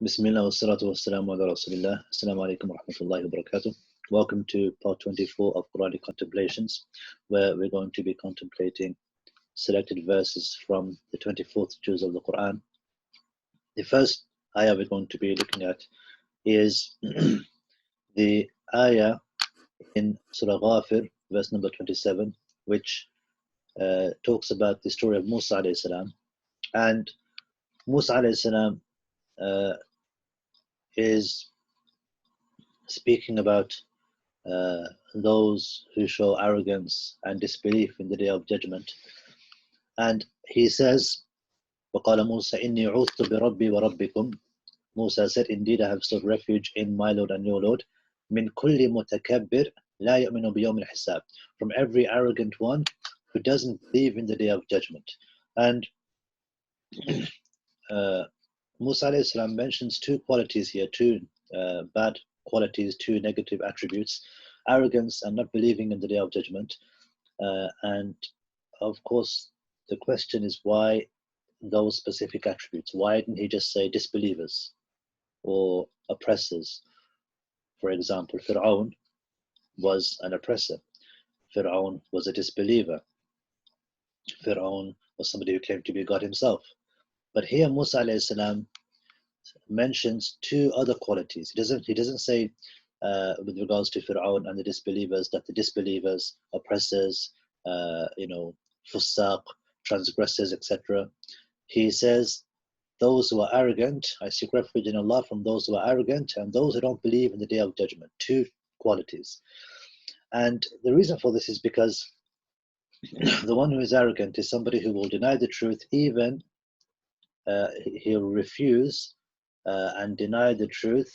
Bismillah wa salatu wa salamu ala rasulillah. Assalamu alaikum wa rahmatullahi wa barakatuh. Welcome to part 24 of Qur'anic Contemplations, where we're going to be contemplating selected verses from the 24th juz of the Quran. The first ayah we're going to be looking at is the ayah in Surah Ghafir, verse number 27, which talks about the story of Musa alayhi salam. And Musa alayhi salam is speaking about those who show arrogance and disbelief in the day of judgment. And he says, وَقَالَ مُوسَى إِنِّي عُوذْتُ بِرَبِّي وَرَبِّكُمْ. Musa said, indeed I have sought refuge in my Lord and your Lord, مِنْ كُلِّ مُتَكَبِّرٍ لَا يُؤْمِنُ بِيَوْمِ الْحِسَابِ, from every arrogant one who doesn't believe in the day of judgment. And Musa alayhi salam mentions two qualities here, two bad qualities, two negative attributes: arrogance and not believing in the day of judgment. And of course, the question is why those specific attributes? Why didn't he just say disbelievers or oppressors? For example, Fir'aun was an oppressor. Fir'aun was a disbeliever. Fir'aun was somebody who claimed to be God himself. But here Musa alayhi salam mentions two other qualities. He doesn't say with regards to Fir'aun and the disbelievers that the disbelievers, oppressors, fusaq, transgressors, etc. He says those who are arrogant, I seek refuge in Allah from those who are arrogant and those who don't believe in the day of judgment. Two qualities. And the reason for this is because the one who is arrogant is somebody who will deny the truth, even he'll refuse and deny the truth,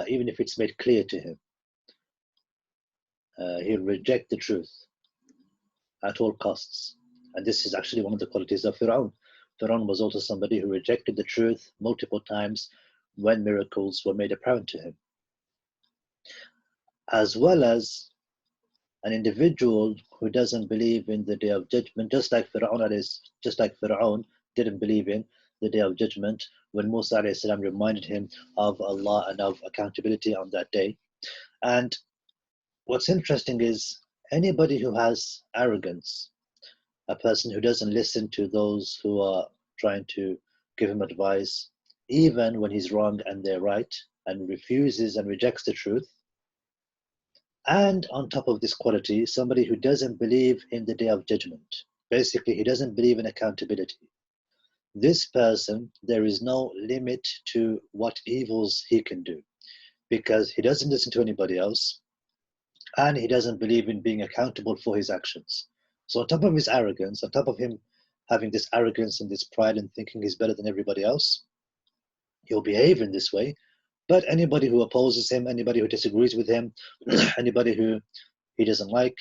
even if it's made clear to him. He'll reject the truth at all costs. And this is actually one of the qualities of Fir'aun. Fir'aun was also somebody who rejected the truth multiple times when miracles were made apparent to him. As well as an individual who doesn't believe in the day of judgment, just like Fir'aun didn't believe in the day of judgment when Musa alayhi salam reminded him of Allah and of accountability on that day. And what's interesting is anybody who has arrogance, a person who doesn't listen to those who are trying to give him advice, even when he's wrong and they're right, and refuses and rejects the truth. And on top of this quality, somebody who doesn't believe in the day of judgment. Basically, he doesn't believe in accountability. This person, there is no limit to what evils he can do, because he doesn't listen to anybody else, and he doesn't believe in being accountable for his actions. So on top of his arrogance, on top of him having this arrogance and this pride and thinking he's better than everybody else, he'll behave in this way. But anybody who opposes him, anybody who disagrees with him, anybody who he doesn't like,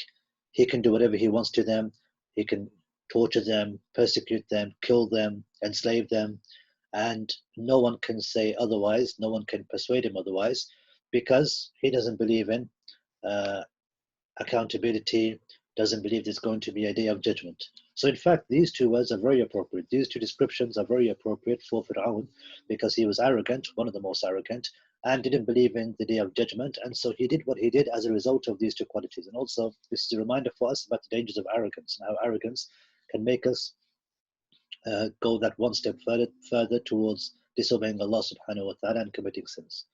he can do whatever he wants to them. He can torture them, persecute them, kill them, enslave them, and no one can say otherwise, no one can persuade him otherwise, because he doesn't believe in accountability, doesn't believe there's going to be a day of judgment. So in fact, these two words are very appropriate. These two descriptions are very appropriate for Fir'aun, because he was arrogant, one of the most arrogant, and didn't believe in the day of judgment. And so he did what he did as a result of these two qualities. And also, this is a reminder for us about the dangers of arrogance and how arrogance can make us go that one step further towards disobeying Allah subhanahu wa ta'ala and committing sins.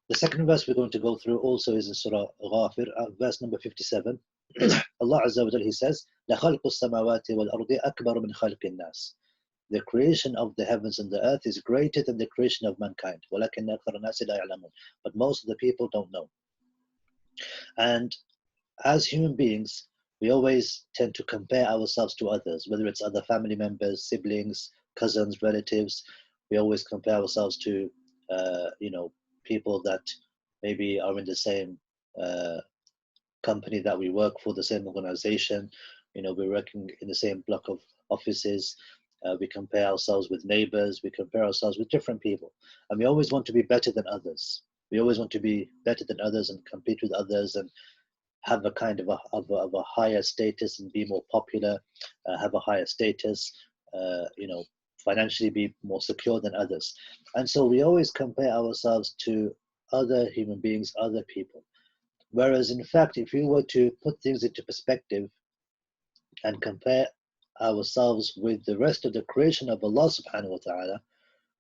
The second verse we're going to go through also is in Surah Ghafir, verse number 57. Allah Azza wa Jal, He says, لَخَلْقُ السَّمَاوَاتِ وَالْأَرْضِ أَكْبَرُ مِنْ خَلْقِ النَّاسِ. The creation of the heavens and the earth is greater than the creation of mankind. وَلَكِنَّ أَكْثَرَ النَّاسِ لَا يَعْلَمُونَ. But most of the people don't know. And as human beings, we always tend to compare ourselves to others, whether it's other family members, siblings, cousins, relatives. We always compare ourselves to, people that maybe are in the same company that we work for, the same organization. We're working in the same block of offices. We compare ourselves with neighbors. We compare ourselves with different people. And we always want to be better than others. We always want to be better than others and compete with others and have a kind of a higher status and be more popular, have a higher status, financially be more secure than others. And so we always compare ourselves to other human beings, other people. Whereas in fact, if you were to put things into perspective and compare ourselves with the rest of the creation of Allah subhanahu wa ta'ala,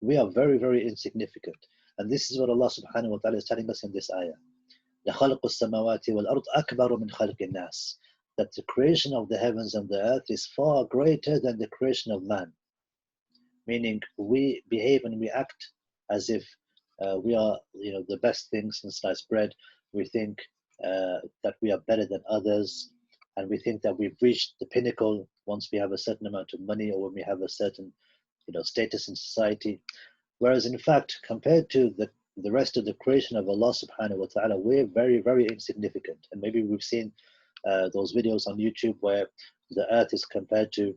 we are very, very insignificant. And this is what Allah subhanahu wa ta'ala is telling us in this ayah. لَخَلْقُ السَّمَاوَاتِ وَالْأَرْضِ أَكْبَرُ مِنْ خَلْقِ النَّاسِ. That the creation of the heavens and the earth is far greater than the creation of man. Meaning we behave and we act as if we are, the best thing since sliced bread. We think that we are better than others, and we think that we've reached the pinnacle once we have a certain amount of money or when we have a certain, status in society. Whereas in fact, compared to the rest of the creation of Allah subhanahu wa ta'ala, we're very, very insignificant. And maybe we've seen those videos on YouTube where the earth is compared to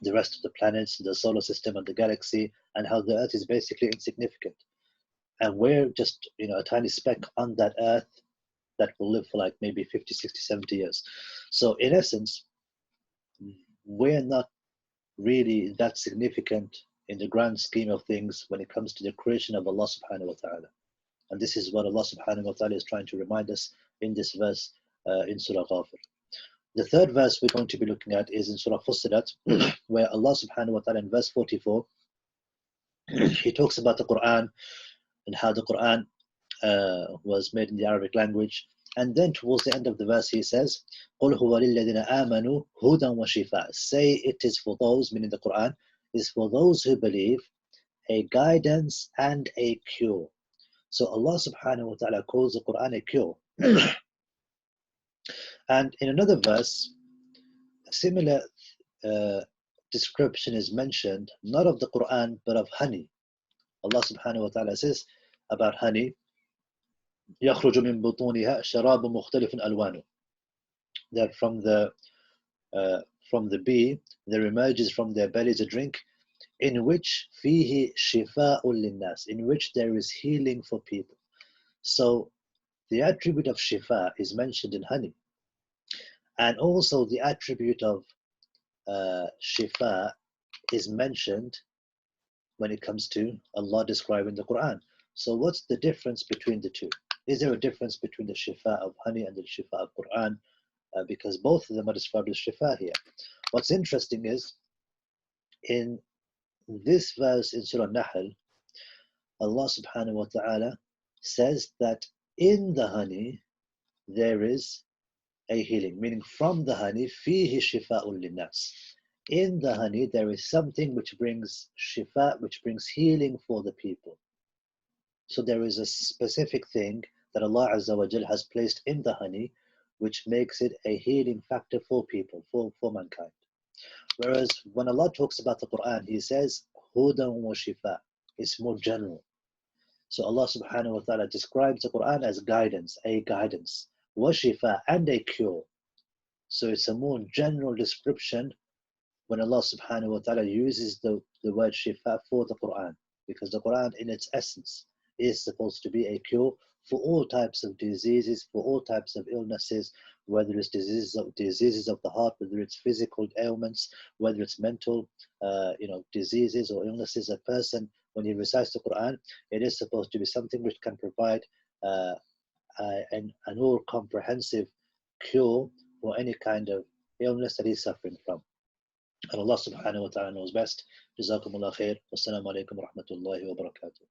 the rest of the planets, the solar system and the galaxy, and how the earth is basically insignificant. And we're just, a tiny speck on that earth that will live for like maybe 50, 60, 70 years. So in essence, we're not really that significant in the grand scheme of things when it comes to the creation of Allah subhanahu wa ta'ala. And this is what Allah subhanahu wa ta'ala is trying to remind us in this verse in Surah Ghafir. The third verse we're going to be looking at is in Surah Fussilat, where Allah subhanahu wa ta'ala in verse 44, he talks about the Quran and how the Quran was made in the Arabic language. And then towards the end of the verse he says, قُلْ هُوَ لِلَّذِينَ آمَنُوا هُدًى وَشِفَاءً. Say it is for those, meaning the Quran, is for those who believe, a guidance and a cure. So Allah subhanahu wa ta'ala calls the Quran a cure. And in another verse, a similar description is mentioned, not of the Quran, but of honey. Allah subhanahu wa ta'ala says about honey, يَخْرُجُ مِن بُطُونِهَا شَرَابٌ مُخْتَلِفٌ أَلْوَانُهُ. That from the bee, there emerges from their bellies a drink in which فِيهِ شِفَاءٌ لِلنَّاسِ, in which there is healing for people. So the attribute of shifa is mentioned in honey. And also the attribute of shifa is mentioned when it comes to Allah describing the Quran. So what's the difference between the two? Is there a difference between the shifa of honey and the shifa of Quran? Because both of them are described as shifa here. What's interesting is, in this verse in Surah Nahl, Allah subhanahu wa ta'ala says that in the honey there is a healing, meaning from the honey, فِيهِ شِفَاءٌ لِلنَّاسِ. In the honey there is something which brings shifa, which brings healing for the people. So there is a specific thing that Allah Azza wa Jal has placed in the honey which makes it a healing factor for people, for mankind. Whereas when Allah talks about the Quran, He says, Hudan wa shifa. It's more general. So Allah subhanahu wa ta'ala describes the Quran as guidance, a guidance, wa shifa, and a cure. So it's a more general description when Allah subhanahu wa ta'ala uses the word shifa for the Quran, because the Quran in its essence is supposed to be a cure for all types of diseases, for all types of illnesses, whether it's diseases of the heart, whether it's physical ailments, whether it's mental diseases or illnesses. A person, when he recites the Quran, it is supposed to be something which can provide an all-comprehensive cure for any kind of illness that he's suffering from. And Allah subhanahu wa ta'ala knows best. Jazakumullah khair. Wassalamu alaikum wa rahmatullahi wa barakatuh.